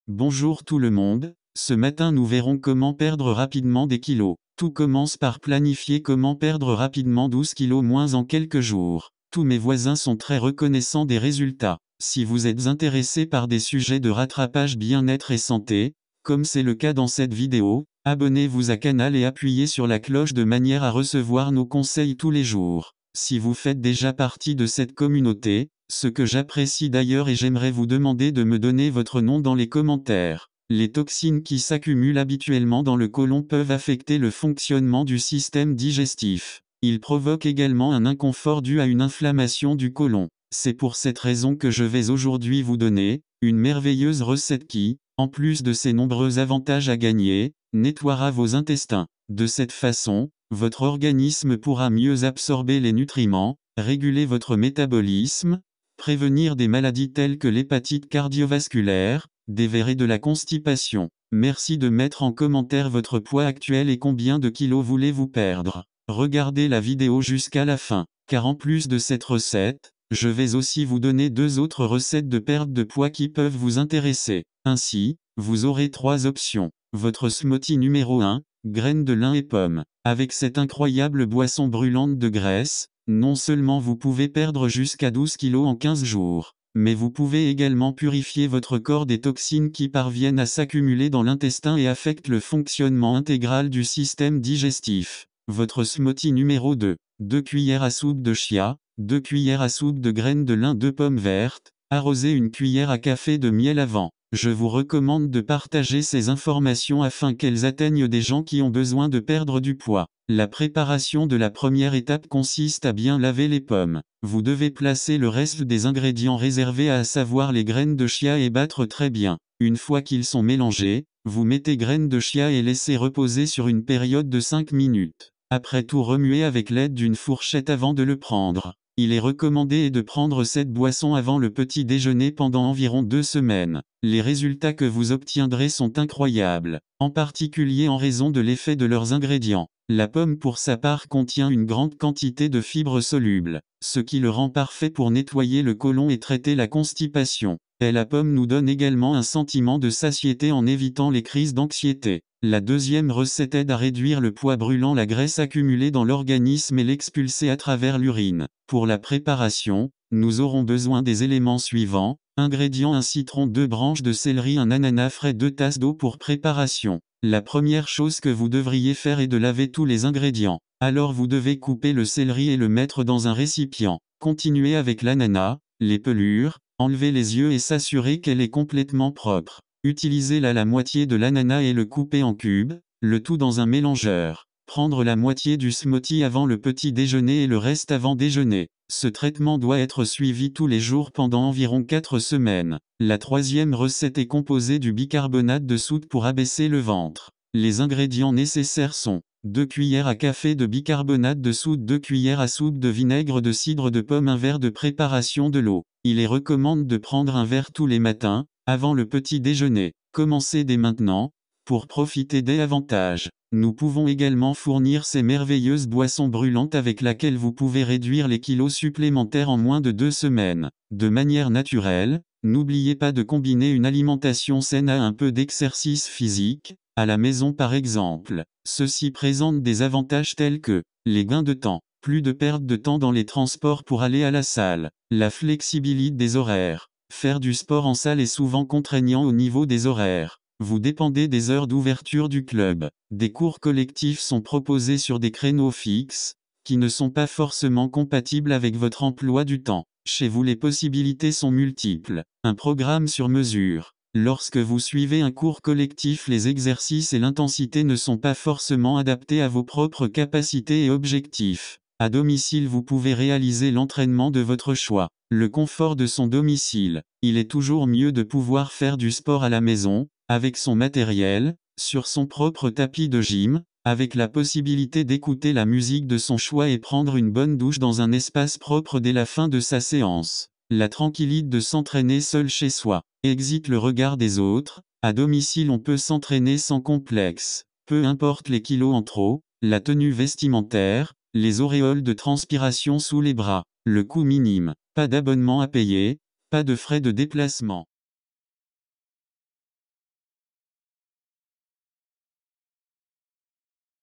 Bonjour tout le monde, ce matin nous verrons comment perdre rapidement des kilos. Tout commence par planifier comment perdre rapidement 12 kilos moins en quelques jours. Tous mes voisins sont très reconnaissants des résultats. Si vous êtes intéressé par des sujets de rattrapage bien-être et santé, comme c'est le cas dans cette vidéo, abonnez-vous à canal et appuyez sur la cloche de manière à recevoir nos conseils tous les jours. Si vous faites déjà partie de cette communauté, ce que j'apprécie d'ailleurs et j'aimerais vous demander de me donner votre nom dans les commentaires. Les toxines qui s'accumulent habituellement dans le côlon peuvent affecter le fonctionnement du système digestif. Ils provoquent également un inconfort dû à une inflammation du côlon. C'est pour cette raison que je vais aujourd'hui vous donner une merveilleuse recette qui, en plus de ses nombreux avantages à gagner, nettoiera vos intestins. De cette façon, votre organisme pourra mieux absorber les nutriments, réguler votre métabolisme, prévenir des maladies telles que l'hépatite cardiovasculaire, des vers et de la constipation. Merci de mettre en commentaire votre poids actuel et combien de kilos voulez-vous perdre. Regardez la vidéo jusqu'à la fin, car en plus de cette recette, je vais aussi vous donner deux autres recettes de perte de poids qui peuvent vous intéresser. Ainsi, vous aurez trois options. Votre smoothie numéro 1, graines de lin et pommes. Avec cette incroyable boisson brûlante de graisse, non seulement vous pouvez perdre jusqu'à 12 kg en 15 jours, mais vous pouvez également purifier votre corps des toxines qui parviennent à s'accumuler dans l'intestin et affectent le fonctionnement intégral du système digestif. Votre smoothie numéro 2, 2 cuillères à soupe de chia, 2 cuillères à soupe de graines de lin, 2 pommes vertes, arrosez une cuillère à café de miel avant. Je vous recommande de partager ces informations afin qu'elles atteignent des gens qui ont besoin de perdre du poids. La préparation de la première étape consiste à bien laver les pommes. Vous devez placer le reste des ingrédients réservés à savoir les graines de chia et battre très bien. Une fois qu'ils sont mélangés, vous mettez graines de chia et laissez reposer sur une période de 5 minutes. Après tout remuez avec l'aide d'une fourchette avant de le prendre. Il est recommandé de prendre cette boisson avant le petit déjeuner pendant environ 2 semaines. Les résultats que vous obtiendrez sont incroyables, en particulier en raison de l'effet de leurs ingrédients. La pomme pour sa part contient une grande quantité de fibres solubles, ce qui le rend parfait pour nettoyer le côlon et traiter la constipation. Et la pomme nous donne également un sentiment de satiété en évitant les crises d'anxiété. La deuxième recette aide à réduire le poids brûlant la graisse accumulée dans l'organisme et l'expulser à travers l'urine. Pour la préparation, nous aurons besoin des éléments suivants. Ingrédients: un citron, 2 branches de céleri, un ananas frais, 2 tasses d'eau pour préparation. La première chose que vous devriez faire est de laver tous les ingrédients. Alors vous devez couper le céleri et le mettre dans un récipient. Continuez avec l'ananas, les pelures, enlevez les yeux et s'assurer qu'elle est complètement propre. Utilisez la moitié de l'ananas et le couper en cubes, le tout dans un mélangeur. Prendre la moitié du smoothie avant le petit déjeuner et le reste avant déjeuner. Ce traitement doit être suivi tous les jours pendant environ 4 semaines. La troisième recette est composée du bicarbonate de soude pour abaisser le ventre. Les ingrédients nécessaires sont 2 cuillères à café de bicarbonate de soude, 2 cuillères à soupe de vinaigre de cidre de pomme, 1 verre de préparation de l'eau. Il est recommandé de prendre un verre tous les matins, avant le petit déjeuner. Commencez dès maintenant, pour profiter des avantages. Nous pouvons également fournir ces merveilleuses boissons brûlantes avec laquelle vous pouvez réduire les kilos supplémentaires en moins de 2 semaines. De manière naturelle, n'oubliez pas de combiner une alimentation saine à un peu d'exercice physique, à la maison par exemple. Ceci présente des avantages tels que les gains de temps, plus de perte de temps dans les transports pour aller à la salle, la flexibilité des horaires. Faire du sport en salle est souvent contraignant au niveau des horaires. Vous dépendez des heures d'ouverture du club. Des cours collectifs sont proposés sur des créneaux fixes, qui ne sont pas forcément compatibles avec votre emploi du temps. Chez vous, les possibilités sont multiples. Un programme sur mesure. Lorsque vous suivez un cours collectif, les exercices et l'intensité ne sont pas forcément adaptés à vos propres capacités et objectifs. À domicile, vous pouvez réaliser l'entraînement de votre choix. Le confort de son domicile. Il est toujours mieux de pouvoir faire du sport à la maison, avec son matériel, sur son propre tapis de gym, avec la possibilité d'écouter la musique de son choix et prendre une bonne douche dans un espace propre dès la fin de sa séance. La tranquillité de s'entraîner seul chez soi. Exit le regard des autres. À domicile, on peut s'entraîner sans complexe. Peu importe les kilos en trop, la tenue vestimentaire, les auréoles de transpiration sous les bras. Le coût minime. Pas d'abonnement à payer, pas de frais de déplacement.